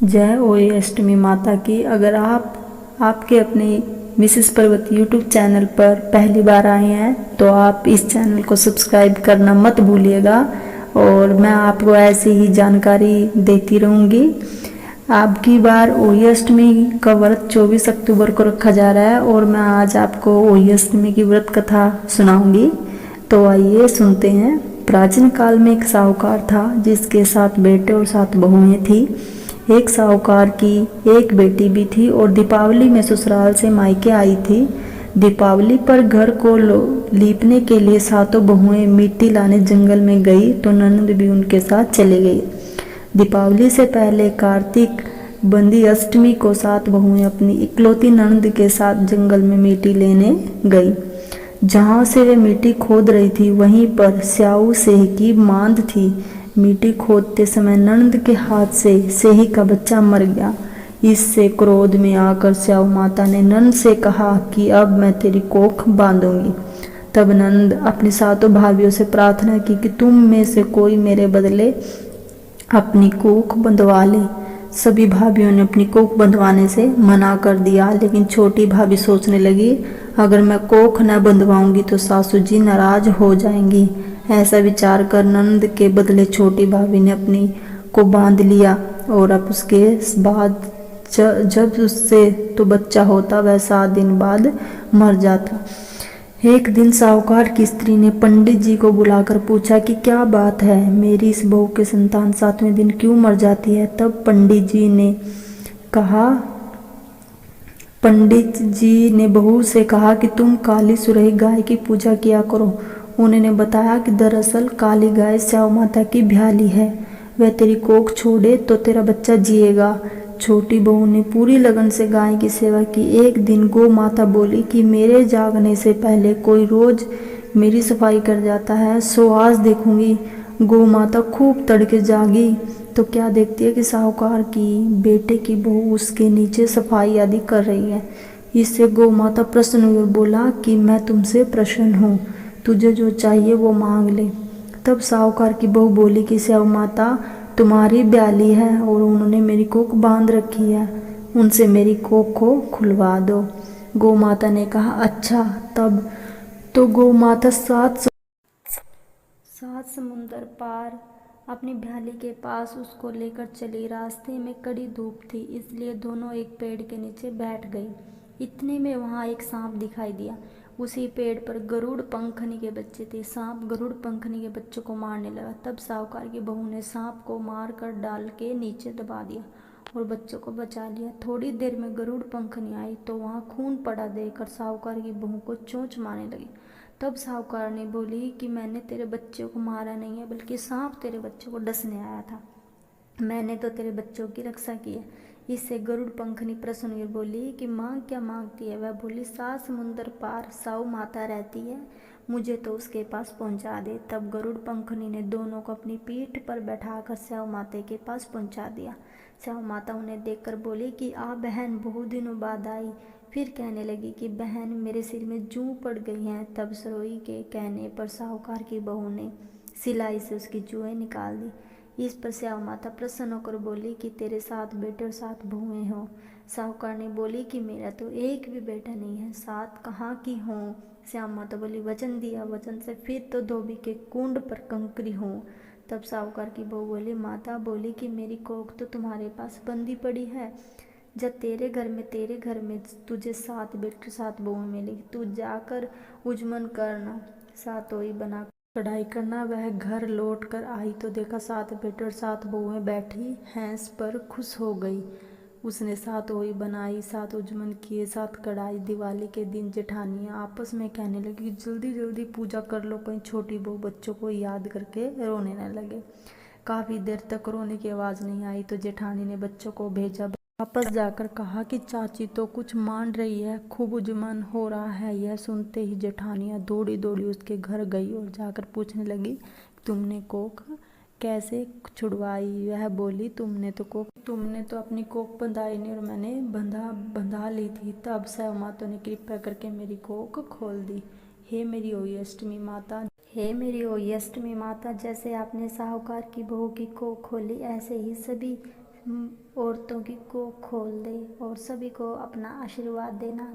जय ओए अष्टमी माता की। अगर आपके अपने मिसेस पर्वत यूट्यूब चैनल पर पहली बार आए हैं तो आप इस चैनल को सब्सक्राइब करना मत भूलिएगा और मैं आपको ऐसी ही जानकारी देती रहूँगी। आपकी बार ओई अष्टमी का व्रत 24 अक्टूबर को रखा जा रहा है और मैं आज आपको ओई अष्टमी की व्रत कथा सुनाऊंगी। तो आइए सुनते हैं। प्राचीन काल में एक साहूकार था जिसके 7 बेटे और 7 बहुएं थी। एक साहूकार की एक बेटी भी थी और दीपावली में ससुराल से मायके आई थी। दीपावली पर घर को लीपने के लिए 7 बहुएं मिट्टी लाने जंगल में गई तो ननद भी उनके साथ चले गई। दीपावली से पहले कार्तिक बंदी अष्टमी को 7 बहुएं अपनी इकलौती ननद के साथ जंगल में मिट्टी लेने गई। जहाँ से वे मिट्टी खोद रही थी वहीं पर स्याऊ सेह की मांद थी। मिट्टी खोदते समय ननद के हाथ से सेही का बच्चा मर गया। इससे क्रोध में आकर स्याऊ माता ने ननद से कहा कि अब मैं तेरी कोख बांधूंगी। तब ननद अपनी 7 भाभियों से प्रार्थना की कि तुम में से कोई मेरे बदले अपनी कोख बंधवा ले। सभी भाभियों ने अपनी कोख बंधवाने से मना कर दिया, लेकिन छोटी भाभी सोचने लगी अगर मैं कोख न बंधवाऊंगी तो सासू जी नाराज हो जाएंगी। ऐसा विचार कर ननद के बदले छोटी भाभी ने अपनी को बांध लिया और अब उसके बाद जब उससे तो बच्चा होता वह 7 दिन बाद मर जाता। एक दिन साहूकार की स्त्री ने पंडित जी को बुलाकर पूछा कि क्या बात है, मेरी इस बहू की संतान 7वें दिन क्यों मर जाती है। तब पंडित जी ने बहू से कहा कि तुम काली सुरही गाय की पूजा किया करो। उन्होंने बताया कि दरअसल काली गाय स्याऊ माता की भ्याली है, वह तेरी कोख छोड़े तो तेरा बच्चा जिएगा। छोटी बहू ने पूरी लगन से गाय की सेवा की। एक दिन गौ माता बोली कि मेरे जागने से पहले कोई रोज मेरी सफाई कर जाता है, सो आज देखूंगी। गौ माता खूब तड़के जागी तो क्या देखती है कि साहूकार की बेटे की बहू उसके नीचे सफाई आदि कर रही है। इससे गौ माता प्रसन्न हुई और बोला कि मैं तुमसे प्रसन्न हूँ, तुझे जो चाहिए वो मांग ले। तब साहूकार की बहू बोली कि स्याऊ माता तुम्हारी ब्याली है और उन्होंने मेरी कोख बांध रखी है, उनसे मेरी कोख को खुलवा दो। गौ माता ने कहा अच्छा। तब तो गौ माता 7 समुंदर पार अपनी भ्याली के पास उसको लेकर चली। रास्ते में कड़ी धूप थी इसलिए दोनों एक पेड़ के नीचे बैठ गई। इतने में वहाँ एक सांप दिखाई दिया। उसी पेड़ पर गरुड़ पंखनी के बच्चे थे। सांप गरुड़ पंखनी के बच्चों को मारने लगा। तब साहूकार की बहू ने सांप को मार कर डाल के नीचे दबा दिया और बच्चों को बचा लिया। थोड़ी देर में गरुड़ पंखनी आई तो वहाँ खून पड़ा देखकर साहूकार की बहू को चोंच मारने लगी। तब साहूकार ने बोली कि मैंने तेरे बच्चों को मारा नहीं है, बल्कि सांप तेरे बच्चों को डसने आया था। मैंने तो तेरे बच्चों की रक्षा की है। इससे गरुड़ पंखनी प्रसन्न हुई बोली कि माँ क्या मांगती है। वह बोली 7 समुंदर पार साऊ माता रहती है, मुझे तो उसके पास पहुंचा दे। तब गरुड़ पंखनी ने दोनों को अपनी पीठ पर बैठाकर स्याऊ माता के पास पहुंचा दिया। स्याऊ माता उन्हें देखकर बोली कि आ बहन बहुत दिनों बाद आई। फिर कहने लगी कि बहन मेरे सिर में जूं पड़ गई हैं। तब सरोई के कहने पर साहूकार की बहू ने सिलाई से उसकी जुएं निकाल दी। इस पर स्याऊ माता प्रसन्न होकर बोली कि तेरे 7 बेटे और 7 बहुएं हो। साहूकार ने बोली कि मेरा तो एक भी बेटा नहीं है, 7 कहाँ की हों। श्याम माता बोली वचन दिया, वचन से फिर तो धोबी के कुंड पर कंकरी हों। तब साहूकार की बहू बोली माता बोली कि मेरी कोख तो तुम्हारे पास बंदी पड़ी है, जब तेरे घर में तुझे 7 बेटे 7 बहुएं मिलेगी, तू जाकर उजमन करना, सातोई बना कढ़ाई करना। वह घर लौट कर आई तो देखा 7 बेटे और 7 बहुएं बैठी हैंस पर खुश हो गई। उसने 7 ओई बनाई, 7 उजमन किए, 7 कढ़ाई। दिवाली के दिन जेठानियाँ आपस में कहने लगी जल्दी जल्दी पूजा कर लो, कहीं छोटी बहू बच्चों को याद करके रोने न लगे। काफ़ी देर तक रोने की आवाज़ नहीं आई तो जेठानी ने बच्चों को भेजा। वापस जाकर कहा कि चाची तो कुछ मान रही है, खूब उजमन हो रहा है। यह सुनते ही जेठानियाँ दौड़ी दौड़ी उसके घर गई और जाकर पूछने लगी तुमने कोख कैसे छुड़वाई। वह बोली तुमने तो अपनी कोख बंधाई नहीं और मैंने बंधा ली थी। तब स्याऊ माता ने कृपा करके मेरी कोख खोल दी। हे मेरी ओई अष्टमी माता, जैसे आपने साहूकार की बहू की कोख खोली ऐसे ही सभी औरतों की को खोल दे और सभी को अपना आशीर्वाद देना।